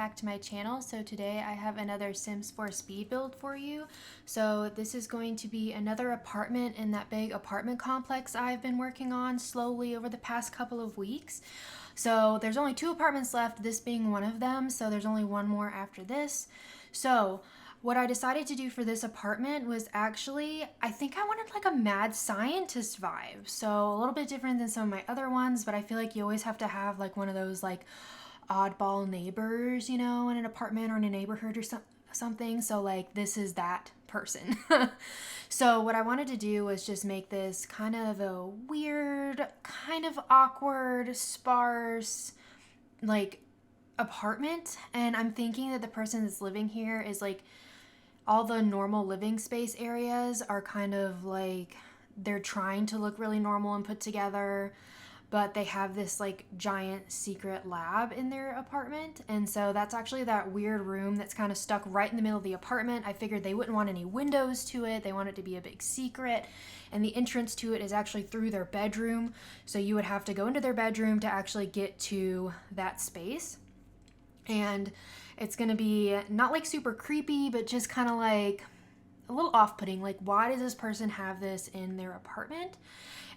back to my channel. So today I have another Sims 4 speed build for you. So this is going to be another apartment in that big apartment complex I've been working on slowly over the past couple of weeks. So there's only 2 apartments left, this being one of them, so there's only one more after this. So what I decided to do for this apartment was actually, I think I wanted like a mad scientist vibe. So a little bit different than some of my other ones, but I feel like you always have to have like one of those like oddball neighbors, you know, in an apartment or in a neighborhood or something. So like this is that person. So what I wanted to do was just make this kind of a weird, kind of awkward, sparse, like apartment. And I'm thinking that the person that's living here is like, all the normal living space areas are kind of like, they're trying to look really normal and put together, but they have this like giant secret lab in their apartment. And so that's actually that weird room that's kind of stuck right in the middle of the apartment. I figured they wouldn't want any windows to it. They want it to be a big secret. And the entrance to it is actually through their bedroom. So you would have to go into their bedroom to actually get to that space. And it's gonna be not like super creepy, but just kind of like a little off-putting. Like, why does this person have this in their apartment?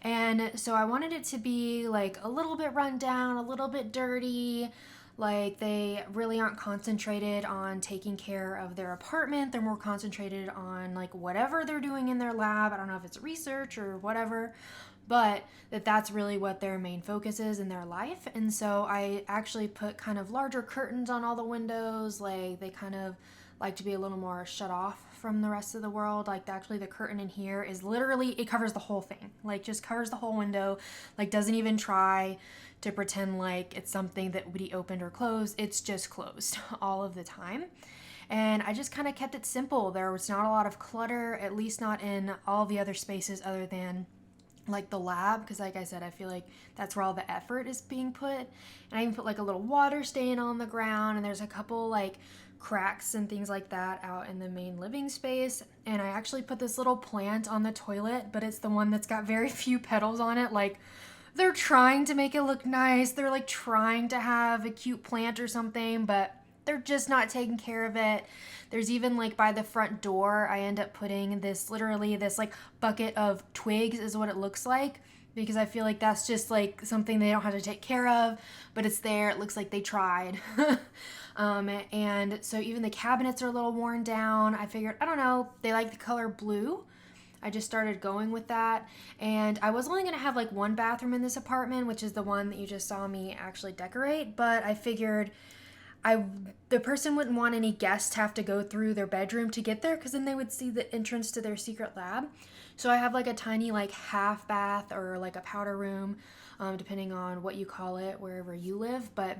And so I wanted it to be like a little bit run down, a little bit dirty. Like they really aren't concentrated on taking care of their apartment. They're more concentrated on like whatever they're doing in their lab. I don't know if it's research or whatever, but that's really what their main focus is in their life. And so I actually put kind of larger curtains on all the windows. Like they kind of like to be a little more shut off from the rest of the world. Like actually the curtain in here is literally, it covers the whole thing. Like just covers the whole window. Like doesn't even try to pretend like it's something that would be opened or closed. It's just closed all of the time. And I just kind of kept it simple. There was not a lot of clutter, at least not in all the other spaces other than like the lab, because like I said, I feel like that's where all the effort is being put. And I even put like a little water stain on the ground, and there's a couple like cracks and things like that out in the main living space. And I actually put this little plant on the toilet, but it's the one that's got very few petals on it. Like they're trying to make it look nice. They're like trying to have a cute plant or something, but they're just not taking care of it. There's even like by the front door, I end up putting this, literally this like bucket of twigs is what it looks like, because I feel like that's just like something they don't have to take care of, but it's there. It looks like they tried. And so even the cabinets are a little worn down. I figured, I don't know, they like the color blue. I just started going with that. And I was only going to have like one bathroom in this apartment, which is the one that you just saw me actually decorate, but I figured the person wouldn't want any guests to have to go through their bedroom to get there, because then they would see the entrance to their secret lab. So I have like a tiny like half bath or like a powder room, depending on what you call it wherever you live. But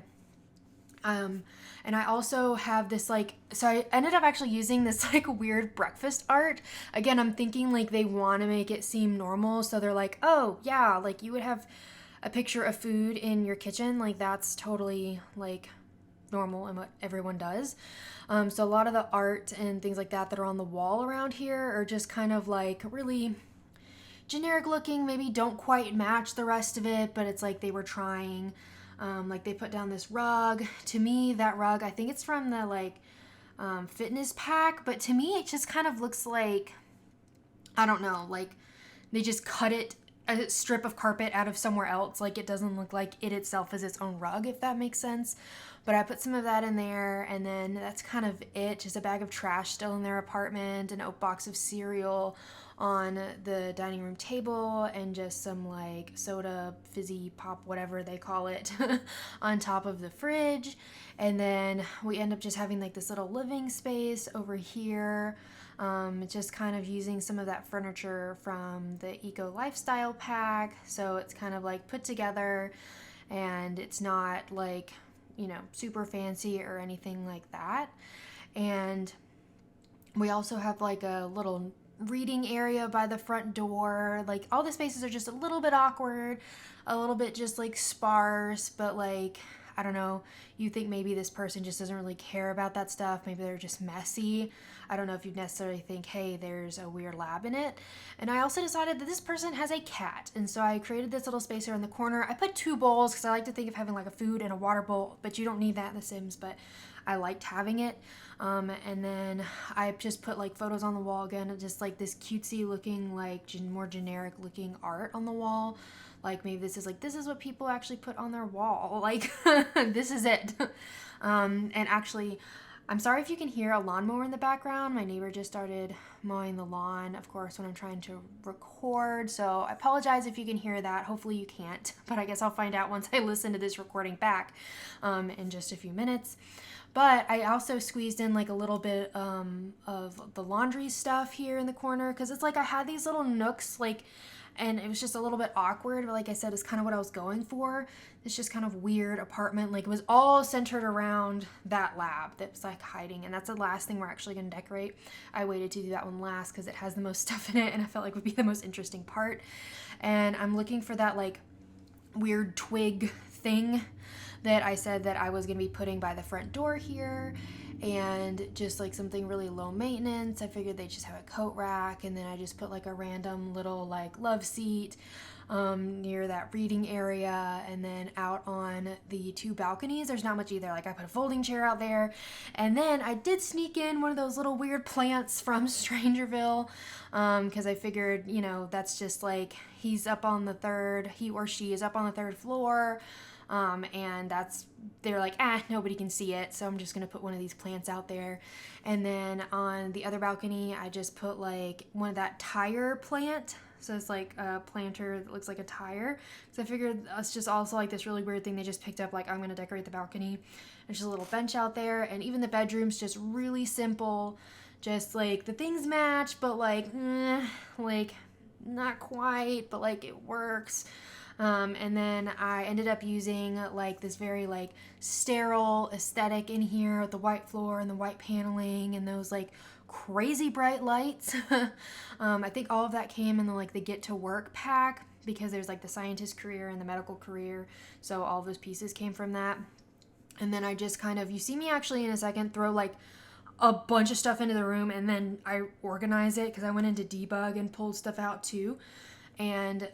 and I also have this like, so I ended up actually using this like weird breakfast art. Again, I'm thinking like they want to make it seem normal, so they're like, oh yeah, like you would have a picture of food in your kitchen, like that's totally like normal and what everyone does. So a lot of the art and things like that are on the wall around here are just kind of like really generic looking, maybe don't quite match the rest of it, but it's like they were trying. Like they put down this rug. To me, that rug, I think it's from the like fitness pack, but to me it just kind of looks like, I don't know, like they just cut a strip of carpet out of somewhere else. Like it doesn't look like it itself is its own rug, if that makes sense. But I put some of that in there, and then that's kind of it. Just a bag of trash still in their apartment, an oat box of cereal on the dining room table, and just some like soda, fizzy pop, whatever they call it, on top of the fridge. And then we end up just having like this little living space over here. Just kind of using some of that furniture from the Eco Lifestyle pack. So it's kind of like put together, and it's not like, you know, super fancy or anything like that. And we also have like a little reading area by the front door. Like all the spaces are just a little bit awkward, a little bit just like sparse, but like, I don't know, you think maybe this person just doesn't really care about that stuff. Maybe they're just messy. I don't know if you necessarily think, hey, there's a weird lab in it. And I also decided that this person has a cat. And so I created this little space here in the corner. I put 2 bowls because I like to think of having like a food and a water bowl, but you don't need that in The Sims. But I liked having it. And then I just put like photos on the wall again, just like this cutesy looking, like more generic looking art on the wall. Like maybe this is what people actually put on their wall. Like this is it. And actually, I'm sorry if you can hear a lawnmower in the background. My neighbor just started mowing the lawn, of course, when I'm trying to record. So I apologize if you can hear that. Hopefully you can't, but I guess I'll find out once I listen to this recording back in just a few minutes. But I also squeezed in like a little bit of the laundry stuff here in the corner, because it's like I had these little nooks, like, and it was just a little bit awkward, but like I said, it's kind of what I was going for. It's just kind of weird apartment. Like, it was all centered around that lab that was like hiding, and that's the last thing we're actually going to decorate. I waited to do that one last because it has the most stuff in it, and I felt like would be the most interesting part. And I'm looking for that like weird twig thing that I said that I was going to be putting by the front door here, and just like something really low maintenance. I figured they just have a coat rack, and then I just put like a random little like love seat near that reading area, and then out on the 2 balconies there's not much either. Like, I put a folding chair out there, and then I did sneak in one of those little weird plants from Strangerville, because I figured, you know, that's just like he or she is up on the 3rd floor. And they're like, nobody can see it, so I'm just gonna put one of these plants out there. And then on the other balcony, I just put like one of that tire plant. So it's like a planter that looks like a tire. So I figured it's just also like this really weird thing they just picked up, like, I'm gonna decorate the balcony. There's just a little bench out there, and even the bedroom's just really simple. Just like the things match, but like not quite, but like it works. And then I ended up using like this very like sterile aesthetic in here with the white floor and the white paneling and those like crazy bright lights. I think all of that came in the get to work pack, because there's like the scientist career and the medical career. So all of those pieces came from that. And then I just kind of, you see me actually in a second throw like a bunch of stuff into the room, and then I organize it because I went into debug and pulled stuff out too. And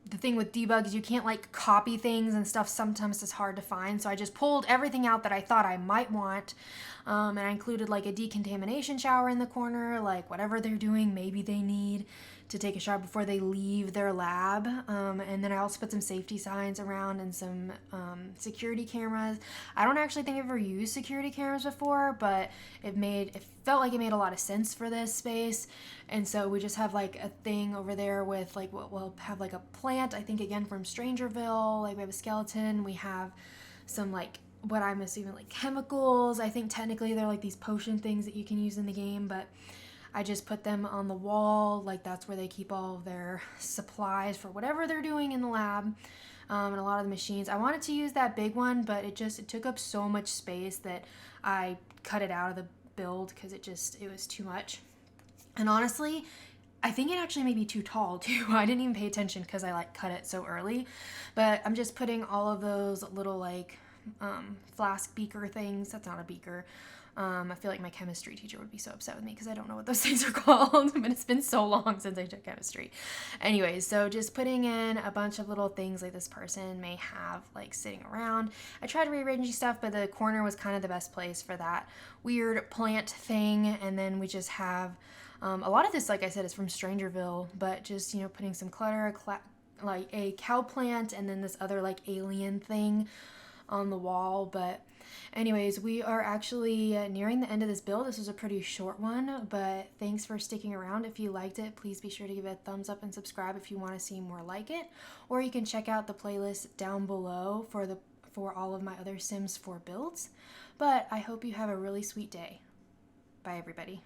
the thing with debug is you can't like copy things and stuff. Sometimes it's hard to find. So I just pulled everything out that I thought I might want. And I included like a decontamination shower in the corner, like whatever they're doing, maybe they need to take a shower before they leave their lab. And then I also put some safety signs around and some security cameras. I don't actually think I've ever used security cameras before, but it felt like it made a lot of sense for this space. And so we just have like a thing over there with like, we'll have like a plant, I think again from Strangerville. Like, we have a skeleton, we have some like what I'm assuming like chemicals. I think technically they're like these potion things that you can use in the game, but I just put them on the wall. Like, that's where they keep all of their supplies for whatever they're doing in the lab. And a lot of the machines, I wanted to use that big one, but it took up so much space that I cut it out of the build because it was too much. And honestly, I think it actually may be too tall too. I didn't even pay attention because I like cut it so early. But I'm just putting all of those little like flask beaker things. That's not a beaker. I feel like my chemistry teacher would be so upset with me because I don't know what those things are called, but it's been so long since I took chemistry. Anyways, so just putting in a bunch of little things like this person may have like sitting around. I tried rearranging stuff, but the corner was kind of the best place for that weird plant thing. And then we just have a lot of this, like I said, is from Strangerville, but just, putting some clutter, like a cow plant, and then this other like alien thing on the wall. But anyways, we are actually nearing the end of this build. This was a pretty short one, but thanks for sticking around. If you liked it, please be sure to give it a thumbs up and subscribe if you want to see more like it. Or you can check out the playlist down below for all of my other Sims 4 builds. But I hope you have a really sweet day. Bye, everybody.